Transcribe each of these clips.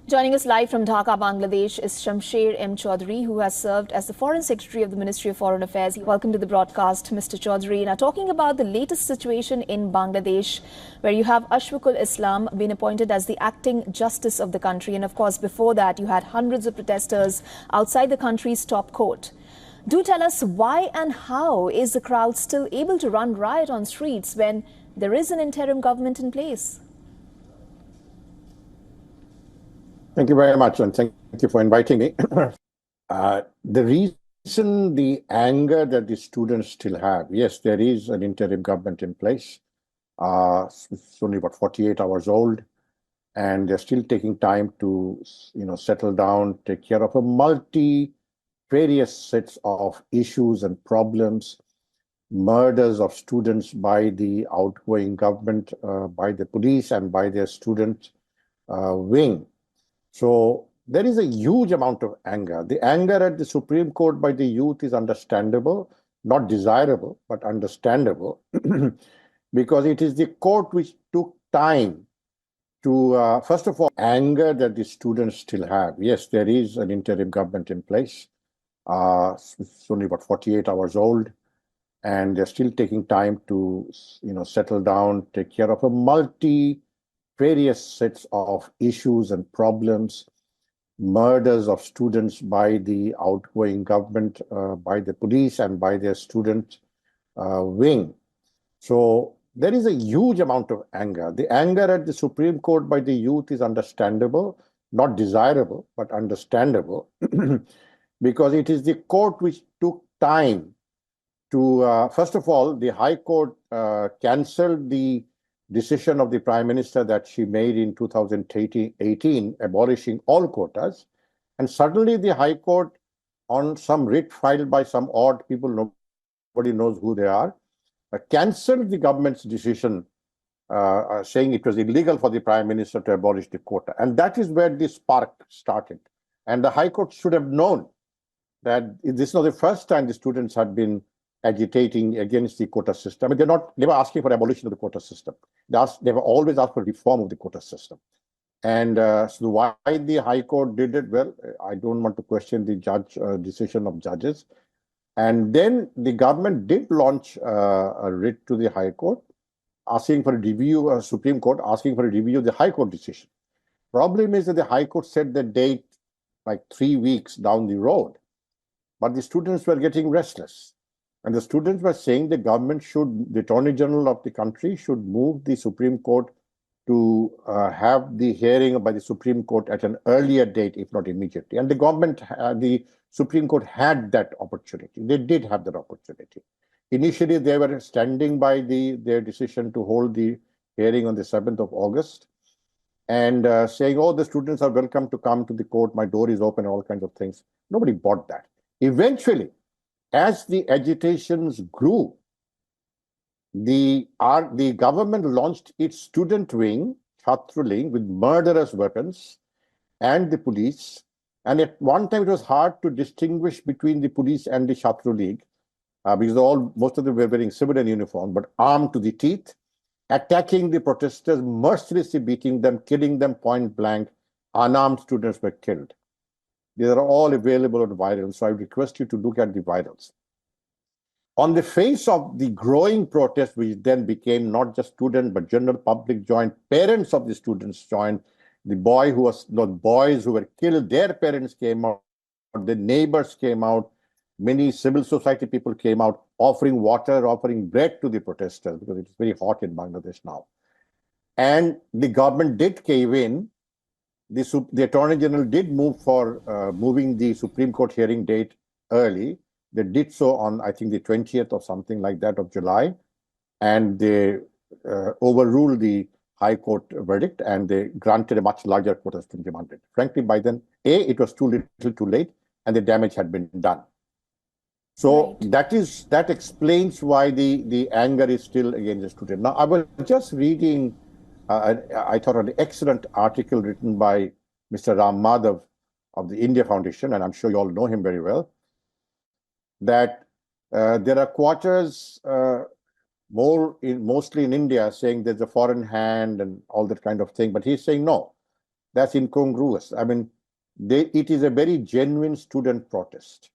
Joining us live from Dhaka, Bangladesh is Shamsher M. Chaudhary, who has served as the Foreign Secretary of the Ministry of Foreign Affairs. Welcome to the broadcast, Mr. Chaudhary. Now, talking about the latest situation in Bangladesh, where you have Ashfaqul Islam being appointed as the acting justice of the country. And of course, before that, you had hundreds of protesters outside the country's top court. Do tell us why and how is the crowd still able to run riot on streets when there is an interim government in place? Thank you very much, and thank you for inviting me. The reason the anger that the students still have, yes, there is an interim government in place. It's only about 48 hours old, and they're still taking time to, settle down, take care of various sets of issues and problems, murders of students by the outgoing government, by the police, and by their student wing. So there is a huge amount of anger. The anger at the Supreme Court by the youth is understandable, not desirable, but understandable, because it is the court which took time to, first of all, anger that the students still have. Yes, there is an interim government in place. It's only about 48 hours old, and they're still taking time to, settle down, take care of various sets of issues and problems, murders of students by the outgoing government, by the police, and by their student wing. So there is a huge amount of anger. The anger at the Supreme Court by the youth is understandable, not desirable, but understandable, because it is the court which took time to, first of all, the High Court cancelled the decision of the Prime Minister that she made in 2018, abolishing all quotas. And suddenly the High Court, on some writ filed by some odd people, nobody knows who they are, cancelled the government's decision, saying it was illegal for the Prime Minister to abolish the quota. And that is where the spark started. And the High Court should have known that this is not the first time the students had been agitating against the quota system. I mean, they were asking for abolition of the quota system. They were always asked for reform of the quota system. And so why the High Court did it, well, I don't want to question the decision of judges. And then the government did launch a writ to the High Court, asking for a review, Supreme Court asking for a review of the High Court decision. Problem is that the High Court set the date like 3 weeks down the road, but the students were getting restless. And the students were saying the Attorney General of the country should move the Supreme Court to have the hearing by the Supreme Court at an earlier date, if not immediately. And the Supreme Court had that opportunity. They did have that opportunity. Initially, they were standing by their decision to hold the hearing on the 7th of August and saying, oh, the students are welcome to come to the court. My door is open, all kinds of things. Nobody bought that. Eventually, as the agitations grew, the government launched its student wing, Chhatra Ling, with murderous weapons, and the police. And at one time, it was hard to distinguish between the police and the Chhatra League, because most of them were wearing civilian uniform, but armed to the teeth, attacking the protesters, mercilessly beating them, killing them point blank. Unarmed students were killed. These are all available on virals, so I request you to look at the virals. On the face of the growing protest, which then became not just students, but general public joined, parents of the students joined, the boys who were killed, their parents came out, the neighbors came out, many civil society people came out, offering water, offering bread to the protesters, because it's very hot in Bangladesh now. And the government did cave in. The Attorney General did move for moving the Supreme Court hearing date early. They did so on, I think, the 20th or something like that of July. And they overruled the High Court verdict, and they granted a much larger quota than demanded. Frankly, by then, it was too little too late, and the damage had been done. So right. that explains why the anger is still against the student. Now, I was just reading, I thought, an excellent article written by Mr. Ram Madhav of the India Foundation, and I'm sure you all know him very well, that there are quarters mostly in India saying there's a foreign hand and all that kind of thing. But he's saying, no, That's incongruous. I mean, it is a very genuine student protest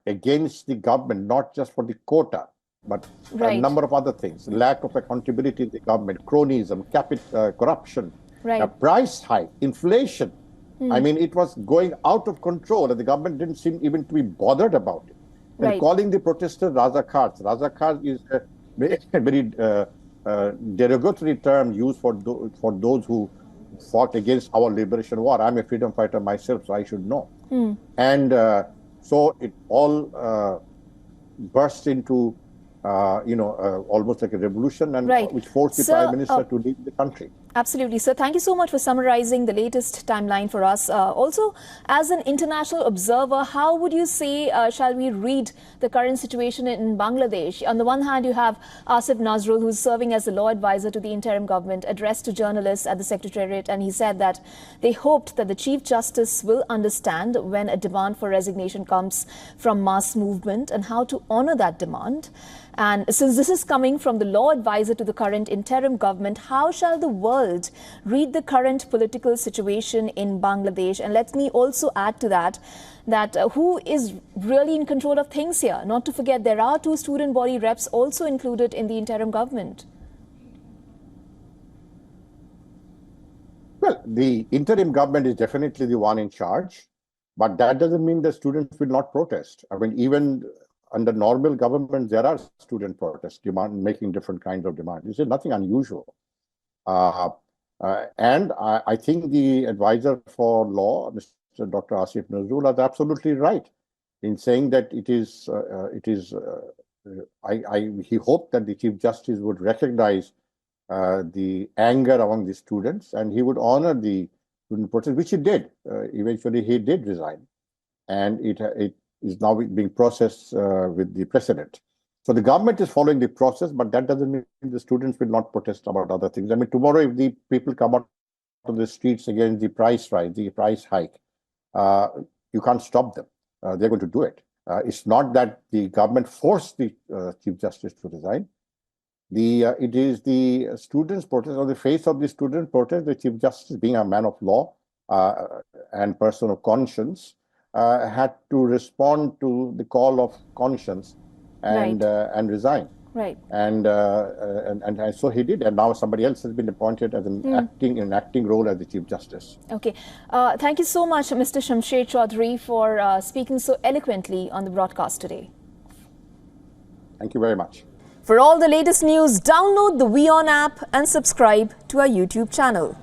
against the government, not just for the quota, but a Right. number of other things. Lack of accountability in the government, cronyism, corruption, Right. price hike, inflation. I mean, it was going out of control, and the government didn't seem even to be bothered about it. And Right. calling the protesters Razakars. Razakars is a very derogatory term used for those who fought against our liberation war. I'm a freedom fighter myself, so I should know. And so it all burst into, almost like a revolution, and Right. which forced the Prime Minister to leave the country. Absolutely. So thank you so much for summarizing the latest timeline for us. Also, as an international observer, how would you say, shall we read the current situation in Bangladesh? On the one hand, you have Asif Nazrul, who's serving as the law advisor to the interim government, addressed to journalists at the Secretariat, and he said that they hoped that the Chief Justice will understand when a demand for resignation comes from mass movement and how to honor that demand. And since this is coming from the law advisor to the current interim government, how shall the world read the current political situation in Bangladesh? And let me also add to that, who is really in control of things here? Not to forget, there are 2 student body reps also included in the interim government. Well, the interim government is definitely the one in charge, but that doesn't mean the students will not protest. I mean, even under normal government, there are student protests, making different kinds of demands. This is nothing unusual. And I think the advisor for law, Mr. Dr. Asif Nazrul, is absolutely right in saying that he hoped that the Chief Justice would recognize the anger among the students, and he would honor the student protest, which he did. Eventually, he did resign, and it is now being processed with the president. So the government is following the process, but that doesn't mean the students will not protest about other things. I mean, tomorrow, if the people come out to the streets against the price rise, the price hike, you can't stop them. They're going to do it. It's not that the government forced the Chief Justice to resign. It is the students' protest, or the face of the student protest, the Chief Justice, being a man of law and person of conscience, had to respond to the call of conscience and resign. Right. And so he did, and now somebody else has been appointed as an acting role as the Chief Justice. Okay. Thank you so much, Mr. Shamsher Chaudhary, for speaking so eloquently on the broadcast today. Thank you very much. For all the latest news, download the WION app and subscribe to our YouTube channel.